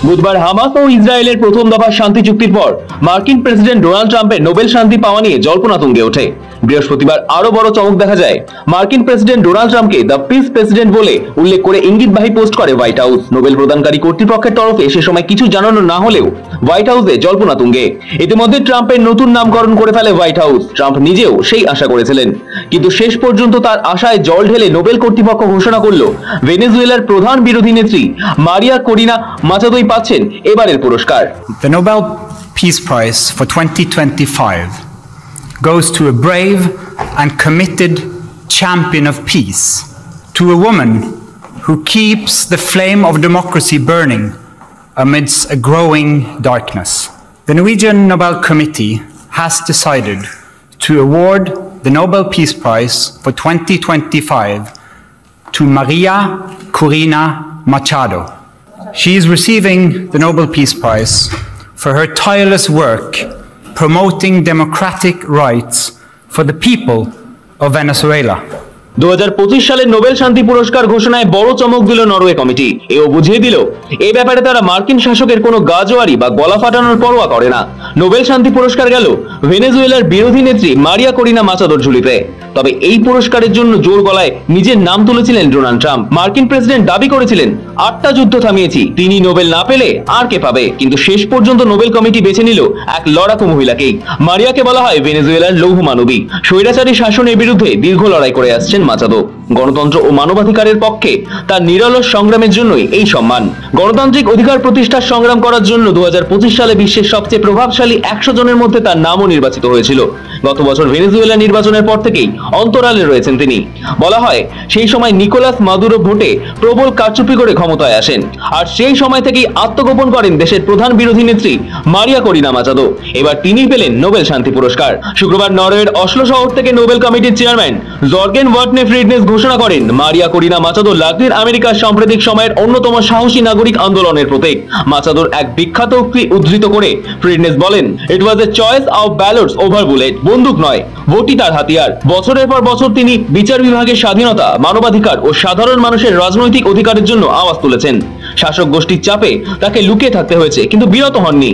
বুধবার হামাস ও ইসরায়েলের প্রথম দফা শান্তি চুক্তির পর মার্কিন প্রেসিডেন্ট ডোনাল্ড ট্রাম্পের নোবেল শান্তি পাওয়া নিয়ে জল্পনা তুঙ্গে ওঠে। বৃহস্পতিবার আরো বড় চমক দেখা যায়। মার্কিন প্রেসিডেন্ট ডোনাল্ড ট্রাম্পকে দ্য পিস প্রেসিডেন্ট বলে উল্লেখ করে ইঙ্গিতবাহী পোস্ট করে হোয়াইট হাউস। নোবেল প্রদানকারী কর্তৃপক্ষের তরফে সে সময় কিছু জানানো না হলেও হোয়াইট হাউসে জল্পনা তুঙ্গে। ইতিমধ্যে ট্রাম্পের নতুন নামকরণ করে ফেলে হোয়াইট হাউস। ট্রাম্প নিজেও সেই আশা করেছিলেন, কিন্তু শেষ পর্যন্ত তার আশায় জল ঢেলে নোবেল কর্তৃপক্ষ ঘোষণা করল ভেনেজুয়েলার প্রধান বিরোধী নেত্রী মারিয়া করিনা মাচাদোই পাচ্ছেন এবারের পুরস্কার। The Nobel Peace Prize for 2025 goes to a brave and committed champion of peace, to a woman who keeps the flame of democracy burning amidst a growing darkness. The Norwegian Nobel Committee has decided to award the Nobel Peace Prize for 2025 to Maria Corina Machado. She is receiving the Nobel Peace Prize for her tireless work promoting democratic rights for the people of Venezuela. 2025 সালের Nobel শান্তি পুরস্কার ঘোষণায় বড় চমক দিল Norway committee. এও বুঝিয়ে দিল এই ব্যাপারে তারা মার্কিন শাসকের কোনো গাজোয়ারি বা গলা ফাটানোর পরোয়া করে না। নোবেল শান্তি পুরস্কার গেল ভেনেজুয়েলার বিরোধী নেত্রী মারিয়া করিনা মাচাদোর ঝুলিতে। তবে এই পুরস্কারের জন্য জোর গলায় নিজের নাম তুলেছিলেন ডোনাল্ড ট্রাম্প। মার্কিন প্রেসিডেন্ট দাবি করেছিলেন 8টা যুদ্ধ থামিয়েছি, তিনি নোবেল না পেলে আর কে পাবে। কিন্তু শেষ পর্যন্ত নোবেল কমিটি বেছে নিল এক লড়াকু মহিলাকেই। মারিয়াকে বলা হয় ভেনেজুয়েলার লৌহ মানবী। স্বৈরাচারী শাসনের বিরুদ্ধে দীর্ঘ লড়াই করে আসছেন মাচাদো। গণতন্ত্র ও মানবাধিকারের পক্ষে তার নিরলস সংগ্রামের জন্যই এই সম্মান। গণতান্ত্রিক অধিকার প্রতিষ্ঠার সংগ্রাম করার জন্য 2025 সালে বিশ্বের সবচেয়ে প্রভাবশালী 100 জনের মধ্যে তার নামও নির্বাচিত হয়েছিল। গত বছর ভেনেজুয়েলা নির্বাচনের পর থেকেই অন্তরালে রয়েছেন তিনি। বলা হয় সেই সময় নিকোলাস মাদুরো ভোটে প্রবল কারচুপি করে ক্ষমতায় আসেন, আর সেই সময় থেকেই আত্মগোপন করেন দেশের প্রধান বিরোধী নেত্রী মারিয়া করিনা মাচাদো। এবার তিনিই পেলেন নোবেল শান্তি পুরস্কার। শুক্রবার নরওয়ের অসলো শহর থেকে নোবেল কমিটির চেয়ারম্যান জর্গেন ওয়াটনে ফ্রিডনেস ঘোষণা করেন মারিয়া করিনা মাচাদো লাতিন আমেরিকার সাম্প্রতিক সময়ের অন্যতম সাহসী নাগরিক আন্দোলনের প্রতীক। মাচাদোর এক বিখ্যাত উক্তি উদ্ধৃত করে ফ্রিডনেস বলেন, it was a choice of ballots over bullet. বন্দুক নয়, ভোটই তার হাতিয়ার। বছরের পর বছর তিনি বিচার বিভাগের স্বাধীনতা, মানবাধিকার ও সাধারণ মানুষের রাজনৈতিক অধিকারের জন্য আওয়াজ তুলেছেন। শাসক গোষ্ঠীর চাপে তাকে লুকিয়ে থাকতে হয়েছে, কিন্তু বিরত হননি।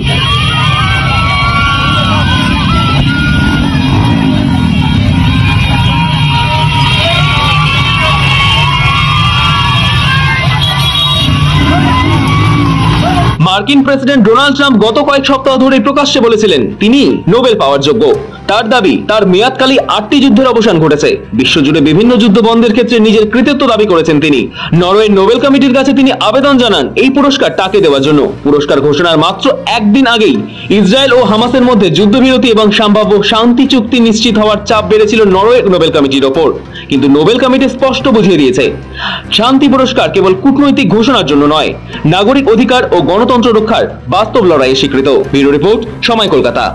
মার্কিন প্রেসিডেন্ট ডোনাল্ড ট্রাম্প গত কয়েক সপ্তাহ ধরে প্রকাশ্যে বলেছিলেন তিনি নোবেল পাওয়ার যোগ্য। তার দাবি তার মেয়াদকালী 8টি যুদ্ধের অবসান ঘটেছে। বিশ্বজুড়ে বিভিন্ন যুদ্ধ বন্ধের ক্ষেত্রে নিজের কৃতিত্ব দাবি করেছেন তিনি। নরওয়ের নোবেল কমিটির কাছে তিনি আবেদন জানান এই পুরস্কার তাকে দেওয়ার জন্য। পুরস্কার ঘোষণার মাত্র একদিন আগেই ইসরায়েল ও হামাসের মধ্যে যুদ্ধবিরতি এবং সম্ভাব্য শান্তি চুক্তি নিশ্চিত হওয়ার চাপ বেড়েছিল নরওয়ের নোবেল কমিটির ওপর। কিন্তু নোবেল কমিটি স্পষ্ট বুঝিয়ে দিয়েছে, শান্তি পুরস্কার কেবল কূটনৈতিক ঘোষণার জন্য নয়, নাগরিক অধিকার ও গণতন্ত্র রক্ষার বাস্তব লড়াইয়ে স্বীকৃত। ব্যুরো রিপোর্ট, সময়, কলকাতা।